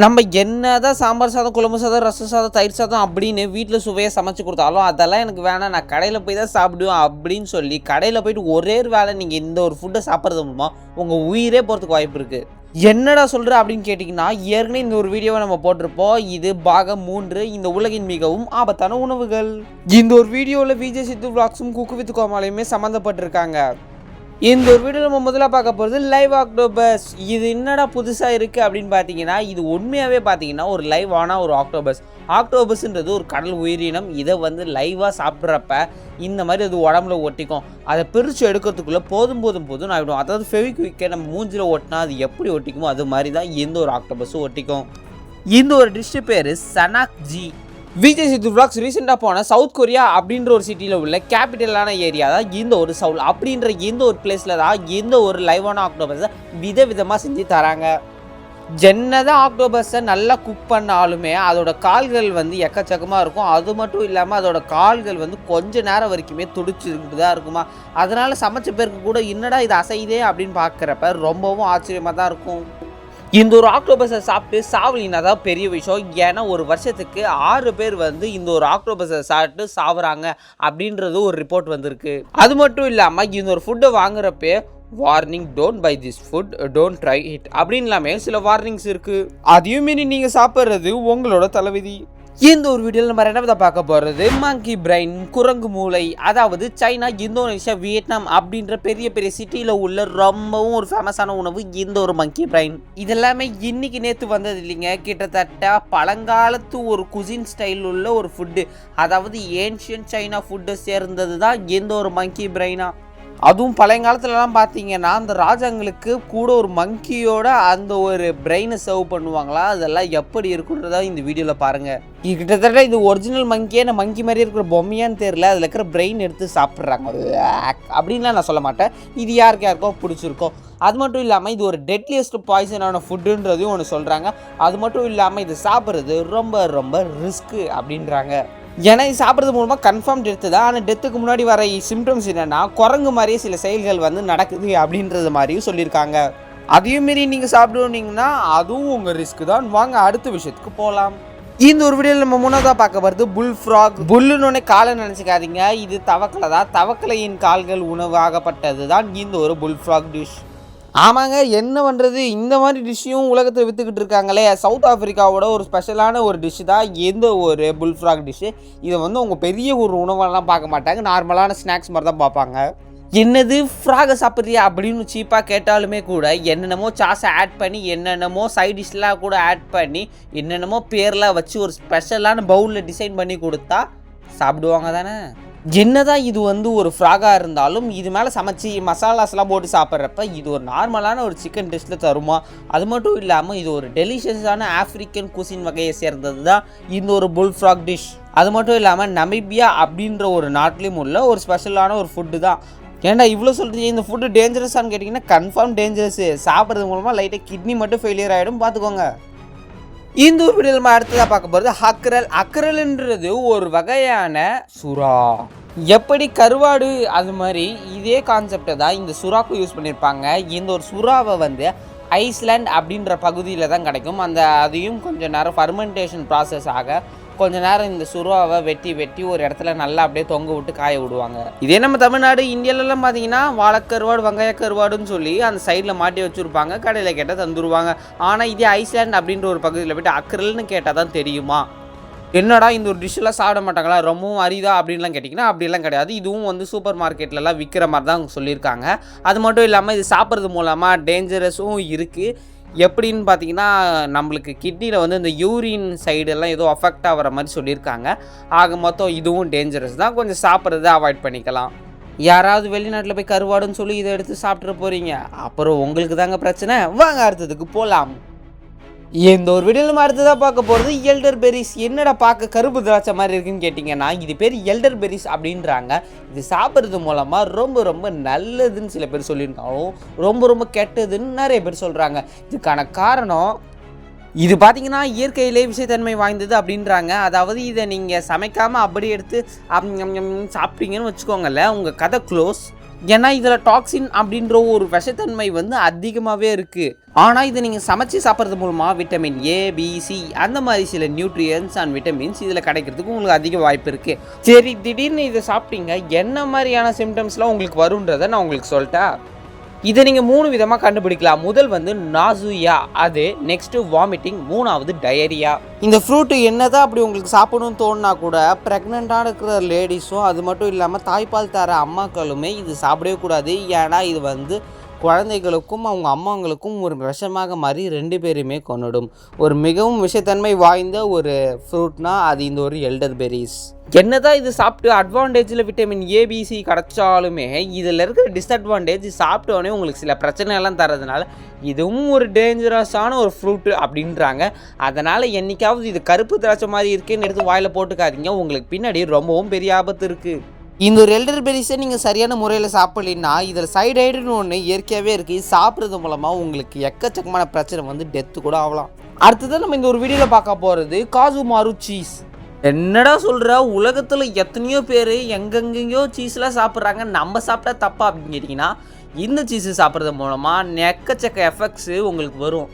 நம்ம என்னதான் சாம்பார் சாதம், குழம்பு சாதம், ரசம் சாதம், தயிர் சாதம் அப்படின்னு வீட்டில் சுவையாக சமைச்சு கொடுத்தாலும் அதெல்லாம் எனக்கு வேணாம், நான் கடையில் போய் தான் சாப்பிடுவேன் அப்படின்னு சொல்லி கடையில் போயிட்டு ஒரே ஒரு வேளை நீங்கள் இந்த ஒரு ஃபுட்டை சாப்பிட்றது மூலமாக உங்கள் உயிரே போகிறதுக்கு வாய்ப்பு இருக்குது. என்னடா சொல்கிற அப்படின்னு கேட்டிங்கன்னா, ஏற்கனவே இந்த ஒரு வீடியோவை நம்ம போட்டிருப்போம். இது பாகம் 3, இந்த உலகின் மிகவும் ஆபத்தான உணவுகள். இந்த ஒரு வீடியோவில் விஜய் சித்து விளாக்ஸும் குக்கு வித் கோமாளியுமே சம்மந்தப்பட்டிருக்காங்க. இந்த ஒரு வீடியோ நம்ம முதல்ல பார்க்க போகிறது லைவ் ஆக்டோபஸ். இது என்னடா புதுசாக இருக்குது அப்படின்னு பார்த்தீங்கன்னா, இது உண்மையாகவே பார்த்தீங்கன்னா ஒரு லைவ் ஆனால் ஒரு ஆக்டோபஸ். ஆக்டோபஸ்ன்றது ஒரு கடல் உயிரினம். இதை லைவாக சாப்பிட்றப்ப இந்த மாதிரி அது உடம்புல ஒட்டிக்கும். அதை பிரித்து எடுக்கிறதுக்குள்ளே போதும் ஆகிடும். அதாவது ஃபெவிக்விக்கை நம்ம மூஞ்சில் ஒட்டினா அது எப்படி ஒட்டிக்குமோ அது மாதிரி தான் இந்த ஒரு ஆக்டோபஸும் ஒட்டிக்கும். இந்த ஒரு டிஷ்ஷு பேர் சனாக் ஜி. விஜய் சித்து விளாக்ஸ் ரீசெண்டாக போன சவுத் கொரியா அப்படின்ற ஒரு சிட்டியில் உள்ள கேபிட்டலான ஏரியா தான் இந்த ஒரு சவுல் அப்படின்ற இந்த ஒரு பிளேஸில் தான் இந்த ஒரு லைவான ஆக்டோபஸை விதவிதமாக செஞ்சு தராங்க. என்னதான் ஆக்டோபஸை நல்லா குக் பண்ணாலுமே அதோட கால்கள் எக்கச்சக்கமாக இருக்கும். அது மட்டும் இல்லாமல் அதோட கால்கள் கொஞ்ச நேரம் வரைக்குமே துடிச்சுக்கிட்டு தான் இருக்குமா. அதனால் சமைச்ச பேருக்கு கூட என்னடா இது அசைதே அப்படின்னு பார்க்குறப்ப ரொம்பவும் ஆச்சரியமாக தான் இருக்கும். இந்த ஒரு ஆக்டோபஸை சாப்பிட்டு சாவலினா தான் பெரிய விஷயம். ஏன்னா ஒரு வருஷத்துக்கு 6 பேர் இந்த ஒரு ஆக்டோபஸை சாப்பிட்டு சாவுறாங்க அப்படின்றது ஒரு ரிப்போர்ட் வந்திருக்கு. அது மட்டும் இல்லாமல் இந்த ஒரு ஃபுட்டை வாங்குறப்பே warning, don't buy this food, don't try it அப்படின்னு இல்லாமல் சில வார்னிங்ஸ் இருக்குது. அதையும் மீறி நீங்கள் சாப்பிட்றது உங்களோட தலைவிதி. இந்த ஒரு வீடியோவில் நம்ம ரெண்டாவது பார்க்க போகிறது மங்கி பிரைன், குரங்கு மூளை. அதாவது சைனா, இந்தோனேஷியா, வியட்நாம் அப்படின்ற பெரிய பெரிய சிட்டியில் உள்ள ரொம்பவும் ஒரு ஃபேமஸான உணவு இந்த ஒரு மங்கி பிரைன். இதெல்லாமே இன்னைக்கு நேற்று வந்தது இல்லைங்க. கிட்டத்தட்ட பழங்காலத்து ஒரு குசின் ஸ்டைல் உள்ள ஒரு ஃபுட்டு. அதாவது ஏன்ஷியன் சைனா ஃபுட்டை சேர்ந்தது தான் இந்த ஒரு மங்கி பிரைனா. அதுவும் பழையங்காலத்துலலாம் பார்த்தீங்கன்னா அந்த ராஜாங்களுக்கு கூட ஒரு மங்கியோட அந்த ஒரு பிரெயினை சர்வ் பண்ணுவாங்களா. அதெல்லாம் எப்படி இருக்குன்றதா இந்த வீடியோவில் பாருங்கள். கிட்டத்தட்ட இது ஒரிஜினல் மங்கியே நான் மங்கி மாதிரி இருக்கிற பொம்மையான்னு தெரியல. அதில் இருக்கிற பிரெயின் எடுத்து சாப்பிட்றாங்க அப்படின்லாம் நான் சொல்ல மாட்டேன். இது யாருக்கோ பிடிச்சிருக்கோம். அது மட்டும் இல்லாமல் இது ஒரு டெட்லியஸ்ட் பாய்சனான ஃபுட்டுன்றதையும் ஒன்று சொல்கிறாங்க. அது மட்டும் இல்லாமல் இது சாப்பிட்றது ரொம்ப ரொம்ப ரிஸ்க்கு அப்படின்றாங்க. ஏன்னா இது சாப்பிட்றது மூலமாக கன்ஃபார்ம் டெத்து தான். ஆனால் டெத்துக்கு முன்னாடி வர சிம்டம்ஸ் என்னென்னா குரங்கு மாதிரியே சில செயல்கள் நடக்குது அப்படின்றது மாதிரியும் சொல்லியிருக்காங்க. அதையும் மீறி நீங்கள் சாப்பிடுவீங்கன்னா அதுவும் உங்கள் ரிஸ்க்கு தான். வாங்க அடுத்த விஷயத்துக்கு போகலாம். இந்த ஒரு வீடியோவில் நம்ம முன்னதாக பார்க்க வருது புல் ஃப்ராக். புல்லுன்னு காலை நினச்சிக்காதீங்க, இது தவக்கலை தான். தவக்கலையின் கால்கள் உணவாகப்பட்டது தான் இந்த ஒரு புல் ஃப்ராக் டிஷ். ஆமாங்க, என்ன பண்ணுறது, இந்த மாதிரி டிஷ்ஷையும் உலகத்தில் விற்றுக்கிட்டு இருக்காங்களே. சவுத் ஆஃப்ரிக்காவோட ஒரு ஸ்பெஷலான ஒரு டிஷ்ஷு தான் எந்த ஒரு புல் ஃப்ராக் டிஷ்ஷு. இதை உங்கள் பெரிய ஒரு உணவெல்லாம் பார்க்க மாட்டாங்க, நார்மலான ஸ்நாக்ஸ் மாதிரி தான் பார்ப்பாங்க. என்னது ஃப்ராகை சாப்பிட்றியா அப்படின்னு சீப்பாக கேட்டாலுமே கூட என்னென்னமோ சாஸை ஆட் பண்ணி என்னென்னமோ சைட் டிஷ்லாம் கூட ஆட் பண்ணி என்னென்னமோ பேர்லாம் வச்சு ஒரு ஸ்பெஷலான பவுலில் டிசைன் பண்ணி கொடுத்தா சாப்பிடுவாங்க தானே. என்னதான் இது ஒரு ஃப்ராகாக இருந்தாலும் இது மேலே சமைச்சி மசாலாஸ்லாம் போட்டு சாப்பிட்றப்ப இது ஒரு நார்மலான ஒரு சிக்கன் டிஷ்ஷில் தருமா. அது மட்டும் இல்லாமல் இது ஒரு டெலிஷியஸான ஆஃப்ரிக்கன் குசின் வகையை சேர்ந்தது தான் இந்த ஒரு புல் ஃப்ராக் டிஷ். அது மட்டும் இல்லாமல் நமீபியா அப்படின்ற ஒரு நாட்டிலையும் உள்ள ஒரு ஸ்பெஷலான ஒரு ஃபுட்டு தான். ஏன்டா இவ்வளோ சொல்கிறீங்க, இந்த ஃபுட்டு டேஞ்சரஸானு கேட்டிங்கன்னா கன்ஃபார்ம் டேஞ்சரஸு. சாப்பிட்றது மூலமாக லைட்டாக கிட்னி மட்டும் ஃபெயிலியர் ஆகிடும், பார்த்துக்கோங்க. இந்த ஒரு வீடியோ நம்ம அடுத்ததாக பார்க்க போகிறது அக்ரல். அக்ரல்ன்றது ஒரு வகையான சுறா. எப்படி கருவாடு அது மாதிரி இதே கான்செப்டை தான் இந்த சுறாக்கும் யூஸ் பண்ணியிருப்பாங்க. இந்த ஒரு சுறாவை ஐஸ்லாண்ட் அப்படின்ற பகுதியில் தான் கிடைக்கும். அதையும் கொஞ்சம் நேரம் ஃபர்மெண்டேஷன் ப்ராசஸ் ஆக கொஞ்ச நேரம் இந்த சுறாவை வெட்டி ஒரு இடத்துல நல்லா அப்படியே தொங்க விட்டு காய விடுவாங்க. இதே நம்ம தமிழ்நாடு இந்தியாவிலலாம் பார்த்தீங்கன்னா வாழைக்கருவாடு, வெங்காய கருவாடுன்னு சொல்லி அந்த சைடில் மாட்டி வச்சுருப்பாங்க. கடையில் கேட்டால் தந்துடுவாங்க. ஆனால் இதே ஐஸ்லாண்ட் அப்படின்ற ஒரு பகுதியில் போய்ட்டு அக்ரல்னு கேட்டால் தான் தெரியுமா. என்னடா இந்த ஒரு டிஷ்ஷெல்லாம் சாப்பிட மாட்டாங்களா, ரொம்பவும் அரிதா அப்படின்லாம் கேட்டிங்கன்னா அப்படிலாம் கிடையாது. இதுவும் சூப்பர் மார்க்கெட்லலாம் விற்கிற மாதிரி தான் சொல்லியிருக்காங்க. அது மட்டும் இல்லாமல் இது சாப்பிட்றது மூலமாக டேஞ்சரஸும் இருக்குது. எப்படின்னு பார்த்தீங்கன்னா நம்மளுக்கு கிட்னியில் இந்த யூரின் சைடெல்லாம் ஏதோ அஃபெக்ட் ஆகிற மாதிரி சொல்லியிருக்காங்க. ஆக மொத்தம் இதுவும் டேஞ்சரஸ் தான், கொஞ்சம் சாப்பிட்றத அவாய்ட் பண்ணிக்கலாம். யாராவது வெளிநாட்டில் போய் கருவாடுன்னு சொல்லி இதை எடுத்து சாப்பிட்ற போகிறீங்க, அப்புறம் உங்களுக்கு தாங்க பிரச்சனை. வாங்க அடுத்ததுக்கு போகலாம். இந்த ஒரு வீடியோவில் நம்ம அடுத்ததாக பார்க்க போகிறது எல்டர் பெரிஸ். என்னடா பார்க்க கருப்பு திராட்சை மாதிரி இருக்குன்னு கேட்டிங்கன்னா இது பேர் எல்டர் பெரிஸ் அப்படின்றாங்க. இது சாப்பிட்றது மூலமாக ரொம்ப ரொம்ப நல்லதுன்னு சில பேர் சொல்லியிருந்தாலும் ரொம்ப ரொம்ப கெட்டதுன்னு நிறைய பேர் சொல்கிறாங்க. இதுக்கான காரணம் இது பார்த்தீங்கன்னா இயற்கையிலே விஷயத்தன்மை வாய்ந்தது அப்படின்றாங்க. அதாவது இதை நீங்கள் சமைக்காமல் அப்படி எடுத்து சாப்பிட்டீங்கன்னு வச்சுக்கோங்களேன், உங்கள் கதை க்ளோஸ். ஏன்னா இதில் டாக்ஸின் அப்படின்ற ஒரு விஷத்தன்மை வந்து அதிகமாகவே இருக்குது. ஆனால் இதை நீங்கள் சமைச்சு சாப்பிட்றது மூலமாக விட்டமின் ஏ, பி, சி அந்த மாதிரி சில நியூட்ரியன்ஸ் அண்ட் விட்டமின்ஸ் இதில் கிடைக்கிறதுக்கு உங்களுக்கு அதிக வாய்ப்பு இருக்குது. சரி, திடீர்னு இதை சாப்பிட்டீங்க, என்ன மாதிரியான சிம்டம்ஸ்லாம் உங்களுக்கு வரும்ன்றதை நான் உங்களுக்கு சொல்லிட்டேன். இதை நீங்கள் 3 விதமாக கண்டுபிடிக்கலாம். முதல் வந்து நாசுயா, அது நெக்ஸ்ட்டு வாமிட்டிங், 3வது டயரியா. இந்த ஃப்ரூட்டு என்னதான் அப்படி உங்களுக்கு சாப்பிடணும்னு தோணுனா கூட ப்ரெக்னெண்ட்டாக இருக்கிற லேடிஸும் அது மட்டும் இல்லாமல் தாய்ப்பால் தர அம்மாக்களுமே இது சாப்பிடவே கூடாது. ஏன்னா இது வந்து குழந்தைகளுக்கும் அவங்க அம்மாங்களுக்கும் ஒரு விஷமாக மாறி 2 பேருமே கொன்னுடும். ஒரு மிகவும் விஷத்தன்மை வாய்ந்த ஒரு ஃப்ரூட்னா அது இந்த ஒரு எல்டர்பெரிஸ். என்னதான் இது சாப்பிட்டு அட்வான்டேஜில் விட்டமின் ஏபிசி கிடச்சாலுமே இதில் இருக்கிற டிஸ்அட்வான்டேஜ் சாப்பிட்டோன்னே உங்களுக்கு சில பிரச்சனைலாம் தரதுனால இதுவும் ஒரு டேஞ்சரஸான ஒரு ஃப்ரூட்டு அப்படின்றாங்க. அதனால் என்றைக்காவது இது கருப்பு திராட்சை மாதிரி இருக்குன்னு எடுத்து வாயில் போட்டுக்காதீங்க, உங்களுக்கு பின்னாடி ரொம்பவும் பெரிய ஆபத்து இருக்குது. இந்த ஒரு எல்டர்பெரிஸை நீங்கள் சரியான முறையில் சாப்பிட்லின்னா இதில் சைடைடுன்னு ஒன்று இயற்கையாகவே இருக்குது. சாப்பிட்றது மூலமாக உங்களுக்கு எக்கச்சக்கமான பிரச்சனை வந்து டெத்து கூட ஆகலாம். அடுத்தது நம்ம இந்த ஒரு வீடியோவில் பார்க்க போகிறது காசுமாரு சீஸ். என்னடா சொல்கிற, உலகத்தில் எத்தனையோ பேர் எங்கெங்கேயோ சீஸ்லாம் சாப்பிட்றாங்க, நம்ம சாப்பிட்டா தப்பா அப்படின்னு கேட்டிங்கன்னா இந்த சீஸு சாப்பிட்றது மூலமாக எக்கச்சக்க எஃபெக்ட்ஸு உங்களுக்கு வரும்.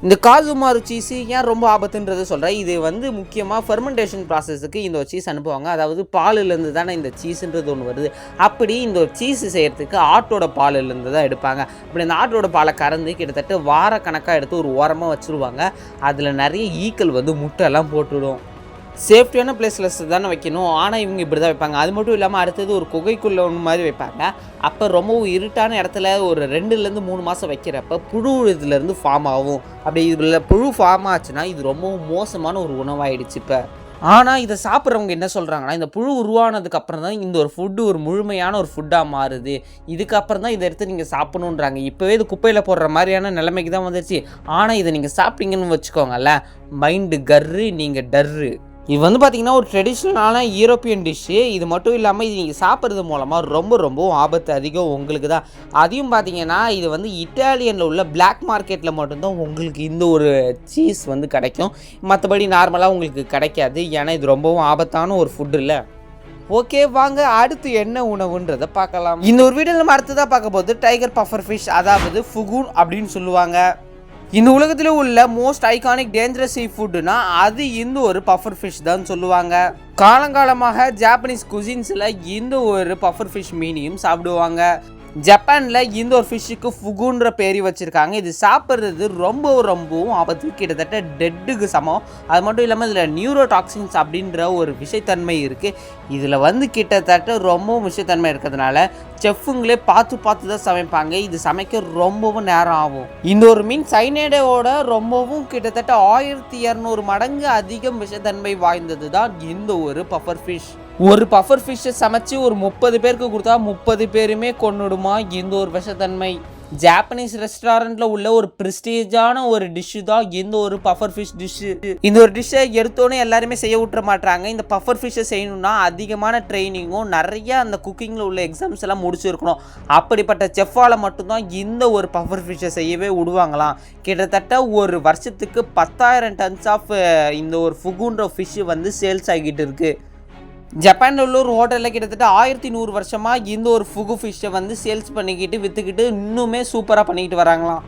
இந்த காசுமாரு சீஸு ஏன் ரொம்ப ஆபத்துன்றது சொல்கிறேன். இது வந்து முக்கியமாக ஃபெர்மெண்டேஷன் ப்ராசஸுக்கு இந்த ஒரு சீஸ் அனுப்புவாங்க. அதாவது பாலிலேருந்து தானே இந்த சீஸுன்றது ஒன்று வருது. அப்படி இந்த ஒரு சீஸு செய்கிறதுக்கு ஆட்டோட பாலிலேருந்து தான் எடுப்பாங்க. அப்படி அந்த ஆட்டோட பாலை கறந்து கிட்டத்தட்ட வாரக்கணக்காக எடுத்து ஒரு ஓரமாக வச்சுருவாங்க. அதில் நிறைய ஈக்கள் வந்து முட்டையெல்லாம் போட்டுவிடும். சேஃப்டியான பிளேஸில் தானே வைக்கணும், ஆனால் இவங்க இப்படி தான் வைப்பாங்க. அது மட்டும் இல்லாமல் அடுத்தது ஒரு குகைக்குள்ளே ஒன்று மாதிரி வைப்பாங்க. அப்போ ரொம்பவும் இருட்டான இடத்துல ஒரு 2லேருந்து 3 மாதம் வைக்கிறப்ப புழு இதுலேருந்து ஃபார்ம் ஆகும். அப்படி இதில் புழு ஃபார்ம் ஆச்சுன்னா இது ரொம்பவும் மோசமான ஒரு உணவாயிடுச்சு இப்போ. ஆனால் இதை சாப்பிட்றவங்க என்ன சொல்கிறாங்கன்னா, இந்த புழு உருவானதுக்கு அப்புறம் தான் இந்த ஒரு ஃபுட்டு ஒரு முழுமையான ஒரு ஃபுட்டாக மாறுது, இதுக்கப்புறம் தான் இதை எடுத்து நீங்கள் சாப்பிடணுன்றாங்க. இப்போவே இது குப்பையில் போடுற மாதிரியான நிலைமைக்கு தான் வந்துருச்சு. ஆனால் இதை நீங்கள் சாப்பிட்டீங்கன்னு வச்சுக்கோங்கல்ல, மைண்டு கர்ரு, நீங்கள் டர்ரு. இது வந்து பார்த்திங்கன்னா ஒரு ட்ரெடிஷ்னலான யூரோப்பியன் டிஷ்ஷு. இது மட்டும் இல்லாமல் இது நீங்கள் சாப்பிட்றது மூலமாக ரொம்ப ஆபத்து அதிகம் உங்களுக்கு தான். அதையும் பார்த்திங்கன்னா இது வந்து இட்டாலியனில் உள்ள பிளாக் மார்க்கெட்டில் மட்டும்தான் உங்களுக்கு இந்த ஒரு சீஸ் வந்து கிடைக்கும். மற்றபடி நார்மலாக உங்களுக்கு கிடைக்காது. ஏன்னா இது ரொம்பவும் ஆபத்தான ஒரு ஃபுட்டு இல்லை. ஓகே, வாங்க அடுத்து என்ன உணவுன்றதை பார்க்கலாம். இந்த ஒரு வீடியோவில் நம்ம அடுத்ததாக பார்க்க போது டைகர் பஃபர் ஃபிஷ், அதாவது ஃபுகூன் அப்படின்னு சொல்லுவாங்க. இந்த உலகத்தில் உள்ள மோஸ்ட் ஐகானிக் டேஞ்சரஸ் சீ ஃபுட்டுனா அது இந்த ஒரு பஃபர் ஃபிஷ் தான் சொல்லுவாங்க. காலங்காலமாக ஜாப்பனீஸ் குசின்ஸில் இந்த ஒரு பஃபர் ஃபிஷ் மீனையும் சாப்பிடுவாங்க. ஜப்பானில் இந்த ஒரு ஃபிஷ்ஷுக்கு ஃபுகுன்ற பேர் வச்சுருக்காங்க. இது சாப்பிட்றது ரொம்பவும் ஆபத்து, கிட்டத்தட்ட டெட்டுக்கு சமம். அது மட்டும் இல்லாமல் இதில் நியூரோடாக்சின்ஸ் அப்படின்ற ஒரு விஷத்தன்மை இருக்குது. இதில் வந்து கிட்டத்தட்ட ரொம்பவும் விஷத்தன்மை இருக்கிறதுனால செஃப்புங்களே பார்த்து தான் சமைப்பாங்க. இது சமைக்க ரொம்பவும் நேரம் ஆகும். இந்த ஒரு மீன் சைனேடோட ரொம்பவும் கிட்டத்தட்ட 1200 மடங்கு அதிகம் விஷத்தன்மை வாய்ந்தது தான் இந்த ஒரு பஃபர் ஃபிஷ். ஒரு பஃபர் ஃபிஷ்ஷை சமைச்சு ஒரு 30 பேருக்கு கொடுத்தா 30 பேருமே கொன்னுடுமா இந்த ஒரு விஷத்தன்மை. ஜாப்பனீஸ் ரெஸ்டாரண்ட்டில் உள்ள ஒரு ப்ரெஸ்டீஜான ஒரு டிஷ்ஷு தான் இந்த ஒரு பஃபர் ஃபிஷ் டிஷ்ஷு. இந்த ஒரு டிஷ்ஷை எடுத்தோன்னே எல்லாருமே செய்ய விட்டுற மாட்டாங்க. இந்த பஃபர் ஃபிஷ்ஷை செய்யணும்னா அதிகமான ட்ரைனிங்கும் நிறைய அந்த குக்கிங்கில் உள்ள எக்ஸாம்ஸ் எல்லாம் முடிச்சிருக்கணும். அப்படிப்பட்ட செஃப்பால் மட்டும்தான் இந்த ஒரு பஃபர் ஃபிஷ்ஷை செய்யவே விடுவாங்களாம். கிட்டத்தட்ட ஒரு வருஷத்துக்கு 10,000 டன்ஸ் ஆஃப் இந்த ஒரு ஃபுகுன்ற ஃபிஷ்ஷு வந்து சேல்ஸ் ஆகிட்டு இருக்குது. ஜப்பானில் உள்ள ஒரு ஹோட்டலில் கிட்டத்தட்ட 1100 வருஷமாக இந்த ஒரு ஃபுகு ஃபிஷ்ஷை வந்து சேல்ஸ் பண்ணிக்கிட்டு விற்றுக்கிட்டு இன்னுமே சூப்பராக பண்ணிக்கிட்டு வராங்களாம்.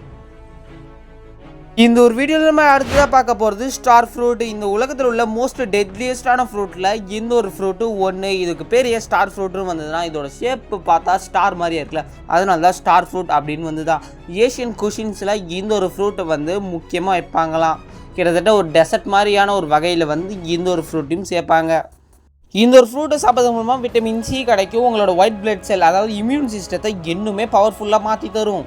இந்த ஒரு வீடியோவில் நம்ம அடுத்ததாக பார்க்க போகிறது ஸ்டார் ஃப்ரூட். இந்த உலகத்தில் உள்ள மோஸ்ட் டெட்லியஸ்டான ஃப்ரூட்டில் இந்த ஒரு ஃப்ரூட்டு ஒன்று. இதுக்கு பேர் ஏன் ஸ்டார் ஃப்ரூட்டுன்னு வந்ததுன்னா இதோட ஷேப்பு பார்த்தா ஸ்டார் மாதிரியே இருக்குல்ல, அதனால தான் ஸ்டார் ஃப்ரூட் அப்படின்னு வந்து தான். ஏஷியன் குஷின்ஸில் இந்த ஒரு ஃப்ரூட்டை வந்து முக்கியமாக வைப்பாங்களாம். கிட்டத்தட்ட ஒரு டெசர்ட் மாதிரியான ஒரு வகையில் வந்து இந்த ஒரு ஃப்ரூட்டையும் சேர்ப்பாங்க. இந்த ஒரு ஃப்ரூட்டை சாப்பிட்றது மூலமாக விட்டமின் சி கிடைக்கும். உங்களோட ஒயிட் பிளட் செல், அதாவது இம்யூன் சிஸ்டத்தை இன்னுமே பவர்ஃபுல்லாக மாற்றி தரும்.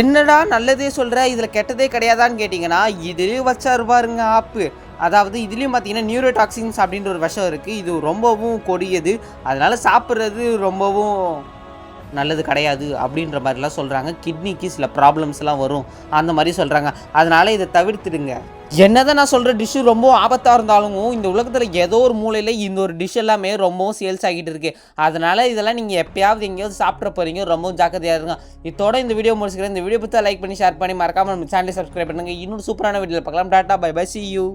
என்னடா நல்லதே சொல்கிற, இதில் கெட்டதே கிடையாதான்னு கேட்டிங்கன்னா இதுலேயும் வச்சாரு பாருங்க ஆப்பு. அதாவது இதுலேயும் பார்த்தீங்கன்னா நியூரோடாக்சின்ஸ் அப்படின்ற ஒரு விஷம் இருக்குது. இது ரொம்பவும் கொடியது, அதனால் சாப்பிட்றது ரொம்பவும் நல்லது கிடையாது அப்படின்ற மாதிரிலாம் சொல்கிறாங்க. கிட்னிக்கு சில ப்ராப்ளம்ஸ்லாம் வரும் அந்த மாதிரி சொல்கிறாங்க. அதனால் இதை தவிர்த்துடுங்க. என்னதான் நான் சொல்கிற டிஷ்ஷு ரொம்ப ஆபத்தாக இருந்தாலும் இந்த உலகத்தில் ஏதோ ஒரு மூலையில் இந்த ஒரு டிஷ் எல்லாமே ரொம்பவும் சேல்ஸ் ஆகிட்டு இருக்குது. அதனால் இதெல்லாம் நீங்கள் எப்போயாவது எங்கேயாவது சாப்பிட்ற போகிறீங்க, ரொம்பவும் ஜாக்கிரதையாக இருங்க. இதோட இந்த வீடியோ முடிச்சுக்கிறேன். இந்த வீடியோ பற்றி லைக் பண்ணி ஷேர் பண்ணி மறக்காமல் நம்ம சேனலை சப்ஸ்கிரைப் பண்ணுங்கள். இன்னொரு சூப்பரான வீடியோவில் பார்க்கலாம். Tata, bye bye, see you.